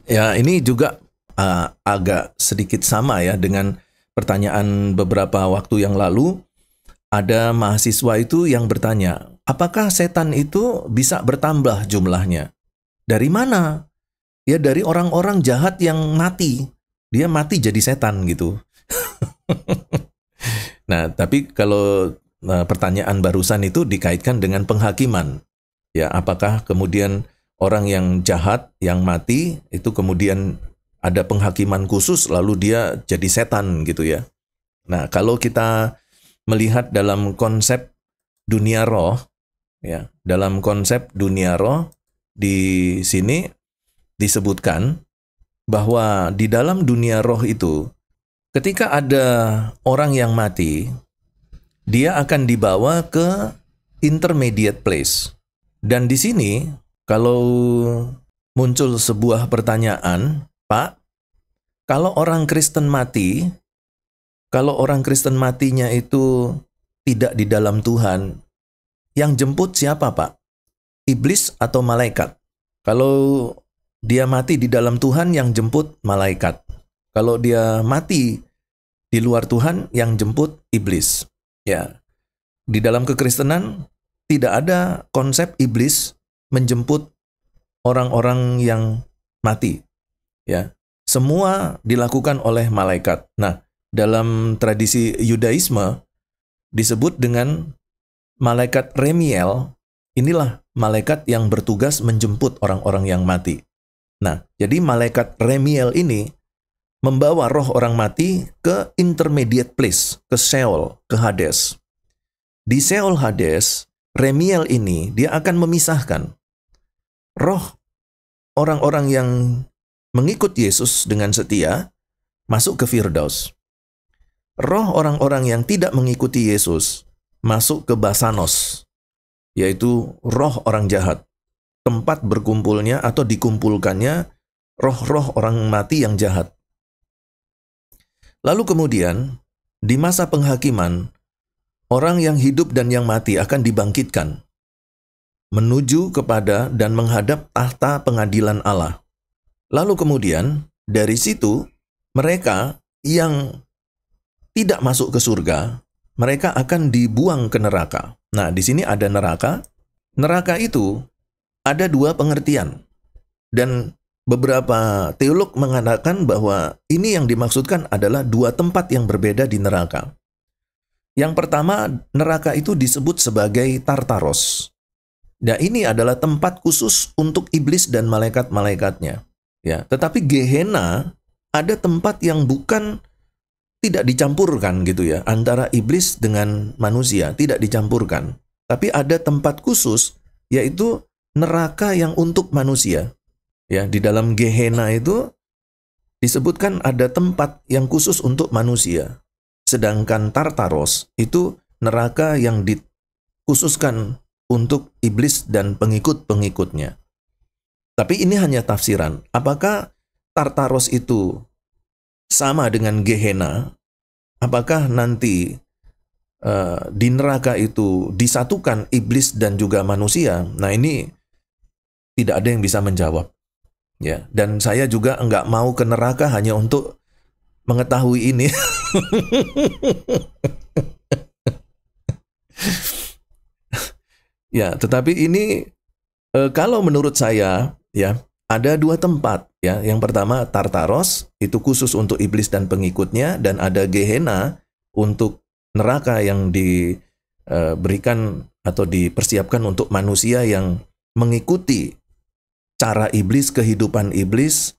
Ya, ini juga agak sedikit sama ya dengan pertanyaan beberapa waktu yang lalu. Ada mahasiswa itu yang bertanya, apakah setan itu bisa bertambah jumlahnya? Dari mana? Ya dari orang-orang jahat yang mati. Dia mati jadi setan gitu. Nah, tapi kalau pertanyaan barusan itu dikaitkan dengan penghakiman. Ya, apakah kemudian orang yang jahat, yang mati, itu kemudian ada penghakiman khusus lalu dia jadi setan gitu ya. Nah, kalau kita melihat dalam konsep dunia roh, ya, dalam konsep dunia roh di sini disebutkan bahwa di dalam dunia roh itu, ketika ada orang yang mati, dia akan dibawa ke intermediate place. Dan di sini, kalau muncul sebuah pertanyaan, Pak, kalau orang Kristen mati, kalau orang Kristen matinya itu tidak di dalam Tuhan, yang jemput siapa, Pak? Iblis atau malaikat? Kalau dia mati di dalam Tuhan, yang jemput malaikat. Kalau dia mati di luar Tuhan, yang jemput iblis. Ya, di dalam kekristenan tidak ada konsep iblis menjemput orang-orang yang mati. Ya, semua dilakukan oleh malaikat. Nah, dalam tradisi Yudaisme disebut dengan malaikat Remiel. Inilah malaikat yang bertugas menjemput orang-orang yang mati. Nah, jadi malaikat Remiel ini membawa roh orang mati ke intermediate place, ke Sheol, ke Hades. Di Sheol Hades, Remiel ini dia akan memisahkan roh orang-orang yang mengikut Yesus dengan setia masuk ke Firdaus. Roh orang-orang yang tidak mengikuti Yesus masuk ke Basanos, yaitu roh orang jahat. Tempat berkumpulnya atau dikumpulkannya roh-roh orang mati yang jahat. Lalu kemudian, di masa penghakiman, orang yang hidup dan yang mati akan dibangkitkan, menuju kepada dan menghadap tahta pengadilan Allah. Lalu kemudian, dari situ, mereka yang tidak masuk ke surga, mereka akan dibuang ke neraka. Nah, di sini ada neraka. Neraka itu ada dua pengertian. Dan beberapa teolog mengatakan bahwa ini yang dimaksudkan adalah dua tempat yang berbeda di neraka. Yang pertama, neraka itu disebut sebagai Tartaros. Nah, ini adalah tempat khusus untuk iblis dan malaikat-malaikatnya. Ya, tetapi Gehenna ada tempat yang bukan tidak dicampurkan gitu ya, antara iblis dengan manusia, tidak dicampurkan. Tapi ada tempat khusus, yaitu neraka yang untuk manusia. Ya, di dalam Gehenna itu disebutkan ada tempat yang khusus untuk manusia. Sedangkan Tartaros itu neraka yang dikhususkan untuk iblis dan pengikut-pengikutnya. Tapi ini hanya tafsiran. Apakah Tartaros itu sama dengan Gehenna? Apakah nanti di neraka itu disatukan iblis dan juga manusia? Nah, ini tidak ada yang bisa menjawab. Ya, dan saya juga enggak mau ke neraka hanya untuk mengetahui ini. Ya, tetapi ini kalau menurut saya ya ada dua tempat ya. Yang pertama Tartaros itu khusus untuk iblis dan pengikutnya, dan ada Gehenna untuk neraka yang diberikan atau dipersiapkan untuk manusia yang mengikuti cara iblis, kehidupan iblis,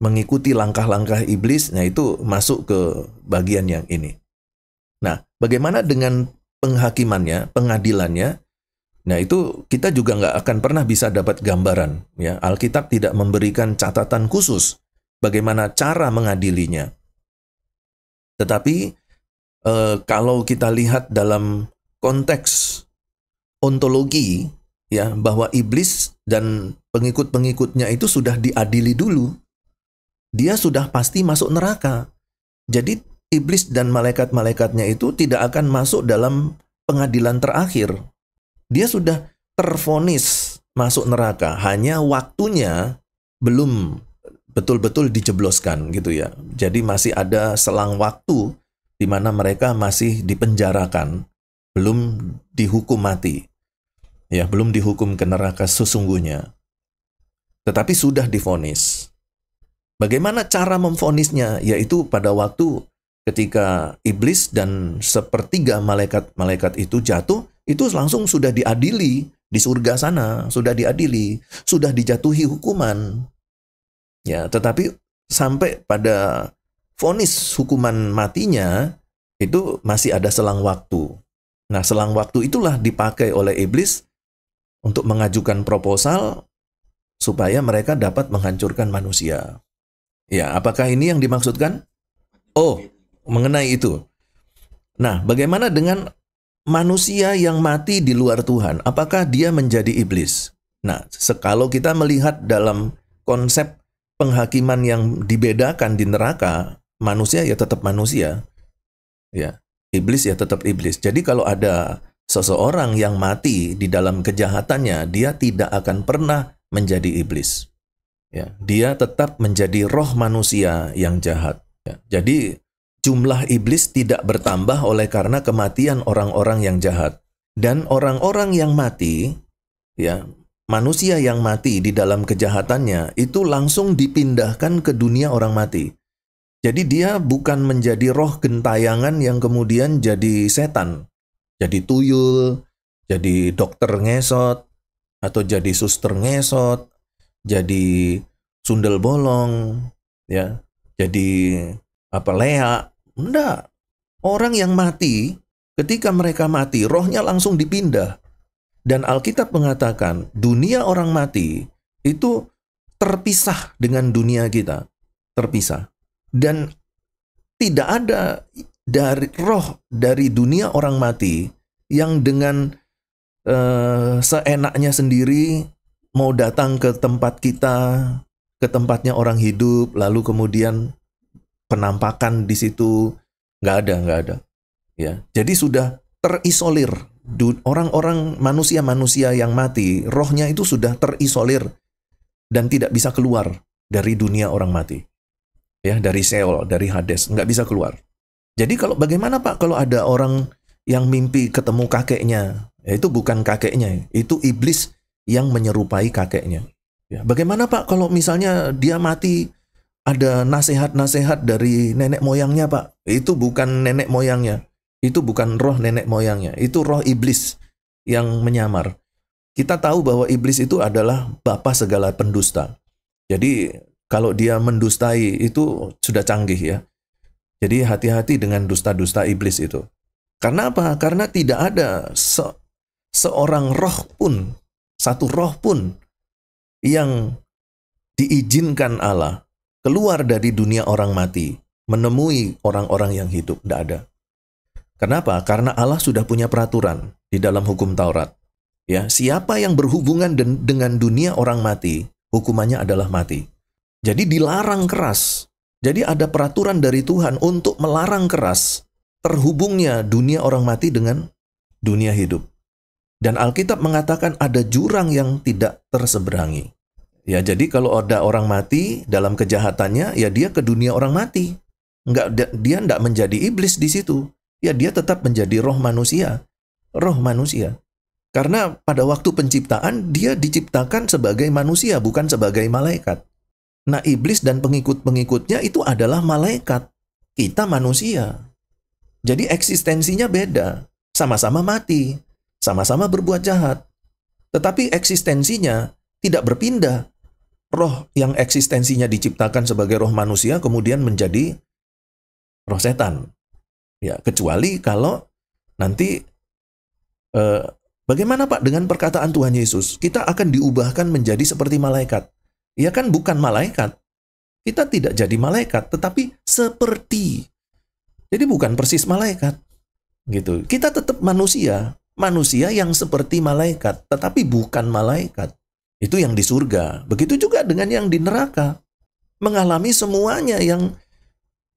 mengikuti langkah-langkah iblis. Nah, itu masuk ke bagian yang ini. Nah, bagaimana dengan penghakimannya, pengadilannya? Nah, itu kita juga nggak akan pernah bisa dapat gambaran. Ya, Alkitab tidak memberikan catatan khusus bagaimana cara mengadilinya. Tetapi kalau kita lihat dalam konteks ontologi, ya, bahwa iblis dan pengikut-pengikutnya itu sudah diadili dulu. Dia sudah pasti masuk neraka. Jadi iblis dan malaikat-malaikatnya itu tidak akan masuk dalam pengadilan terakhir. Dia sudah tervonis masuk neraka, hanya waktunya belum betul-betul dijebloskan gitu ya. Jadi masih ada selang waktu di mana mereka masih dipenjarakan, belum dihukum mati. Ya, belum dihukum ke neraka sesungguhnya. Tetapi sudah divonis. Bagaimana cara memvonisnya? Yaitu pada waktu ketika iblis dan sepertiga malaikat-malaikat itu jatuh, itu langsung sudah diadili di surga sana, sudah diadili, sudah dijatuhi hukuman. Ya, tetapi sampai pada vonis hukuman matinya itu masih ada selang waktu. Nah, selang waktu itulah dipakai oleh iblis untuk mengajukan proposal supaya mereka dapat menghancurkan manusia. Ya, apakah ini yang dimaksudkan? Oh, mengenai itu. Nah, bagaimana dengan manusia yang mati di luar Tuhan? Apakah dia menjadi iblis? Nah, kalau kita melihat dalam konsep penghakiman yang dibedakan di neraka, manusia ya tetap manusia. Ya, iblis ya tetap iblis. Jadi kalau ada seseorang yang mati di dalam kejahatannya, dia tidak akan pernah menjadi iblis. Ya, dia tetap menjadi roh manusia yang jahat. Ya, jadi jumlah iblis tidak bertambah oleh karena kematian orang-orang yang jahat. Dan orang-orang yang mati, ya, manusia yang mati di dalam kejahatannya itu langsung dipindahkan ke dunia orang mati. Jadi dia bukan menjadi roh gentayangan yang kemudian jadi setan, jadi tuyul, jadi dokter ngesot, atau jadi suster ngesot, jadi sundel bolong, ya, jadi apa lea. Enggak. Orang yang mati, ketika mereka mati, rohnya langsung dipindah. Dan Alkitab mengatakan dunia orang mati itu terpisah dengan dunia kita. Terpisah. Dan tidak ada dari roh dari dunia orang mati yang dengan seenaknya sendiri mau datang ke tempat kita, ke tempatnya orang hidup, lalu kemudian penampakan di situ. Nggak ada. Ya, jadi sudah terisolir. Orang-orang manusia-manusia yang mati, rohnya itu sudah terisolir dan tidak bisa keluar dari dunia orang mati. Ya, dari Seol, dari Hades, nggak bisa keluar. Jadi bagaimana Pak kalau ada orang yang mimpi ketemu kakeknya? Ya, itu bukan kakeknya, itu iblis yang menyerupai kakeknya. Ya, bagaimana Pak kalau misalnya dia mati ada nasihat-nasihat dari nenek moyangnya Pak? Itu bukan nenek moyangnya. Itu bukan roh nenek moyangnya, itu roh iblis yang menyamar. Kita tahu bahwa iblis itu adalah bapa segala pendusta. Jadi kalau dia mendustai itu sudah canggih ya. Jadi hati-hati dengan dusta-dusta iblis itu. Karena apa? Karena tidak ada seorang roh pun, satu roh pun yang diizinkan Allah keluar dari dunia orang mati, menemui orang-orang yang hidup. Tidak ada. Kenapa? Karena Allah sudah punya peraturan di dalam hukum Taurat. Ya, siapa yang berhubungan dengan dunia orang mati, hukumannya adalah mati. Jadi dilarang keras. Jadi ada peraturan dari Tuhan untuk melarang keras terhubungnya dunia orang mati dengan dunia hidup. Dan Alkitab mengatakan ada jurang yang tidak terseberangi. Ya, jadi kalau ada orang mati dalam kejahatannya, ya dia ke dunia orang mati. Dia enggak menjadi iblis di situ. Ya dia tetap menjadi roh manusia. Roh manusia. Karena pada waktu penciptaan, dia diciptakan sebagai manusia, bukan sebagai malaikat. Nah, iblis dan pengikut-pengikutnya itu adalah malaikat. Kita manusia. Jadi eksistensinya beda. Sama-sama mati. Sama-sama berbuat jahat. Tetapi eksistensinya tidak berpindah. Roh yang eksistensinya diciptakan sebagai roh manusia kemudian menjadi roh setan. Ya, kecuali kalau nanti bagaimana Pak dengan perkataan Tuhan Yesus? Kita akan diubahkan menjadi seperti malaikat. Ya kan bukan malaikat. Kita tidak jadi malaikat, tetapi seperti. Jadi bukan persis malaikat. Gitu. Kita tetap manusia, manusia yang seperti malaikat, tetapi bukan malaikat. Itu yang di surga. Begitu juga dengan yang di neraka. Mengalami semuanya yang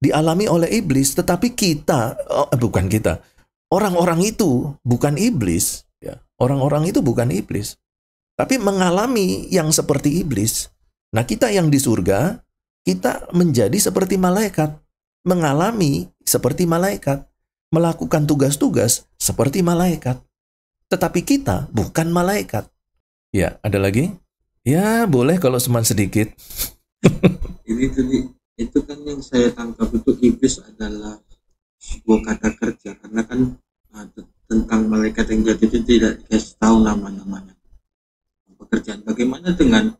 dialami oleh iblis, tetapi bukan kita. Orang-orang itu bukan iblis, ya. Orang-orang itu bukan iblis, tapi mengalami yang seperti iblis. Nah, kita yang di surga kita menjadi seperti malaikat, mengalami seperti malaikat, melakukan tugas-tugas seperti malaikat. Tetapi kita bukan malaikat. Ya, ada lagi? Ya, boleh kalau cuma sedikit. Ini tadi itu kan yang saya tangkap itu iblis adalah sebuah kata kerja, karena kan tentang malaikat yang jatuh itu tidak dikasih tahu nama-namanya pekerjaan. Bagaimana dengan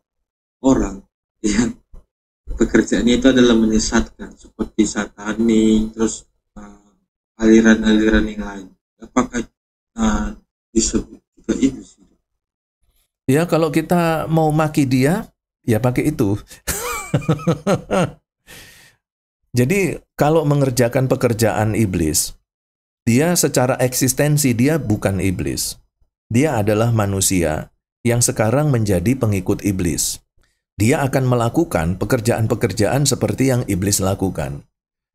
orang yang pekerjaannya itu adalah menyesatkan seperti satani, terus aliran-aliran yang lain, apakah disebut juga iblis? Ya, kalau kita mau maki dia, ya pakai itu. Jadi, kalau mengerjakan pekerjaan iblis, dia secara eksistensi dia bukan iblis. Dia adalah manusia yang sekarang menjadi pengikut iblis. Dia akan melakukan pekerjaan-pekerjaan seperti yang iblis lakukan.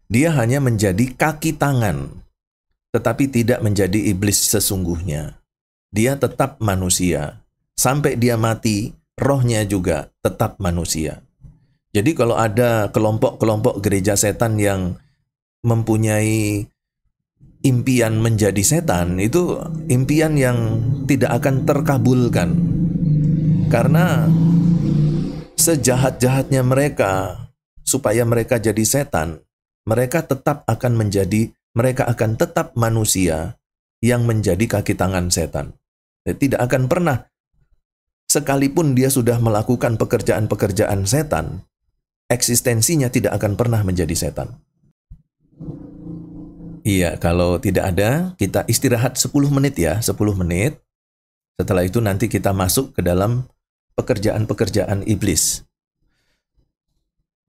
Dia hanya menjadi kaki tangan, tetapi tidak menjadi iblis sesungguhnya. Dia tetap manusia. Sampai dia mati, rohnya juga tetap manusia. Jadi kalau ada kelompok-kelompok gereja setan yang mempunyai impian menjadi setan, itu impian yang tidak akan terkabulkan. Karena sejahat-jahatnya mereka, supaya mereka jadi setan, mereka akan tetap manusia yang menjadi kaki tangan setan. Tidak akan pernah, sekalipun dia sudah melakukan pekerjaan-pekerjaan setan, eksistensinya tidak akan pernah menjadi setan. Iya, kalau tidak ada, kita istirahat 10 menit ya, 10 menit. Setelah itu nanti kita masuk ke dalam pekerjaan-pekerjaan iblis.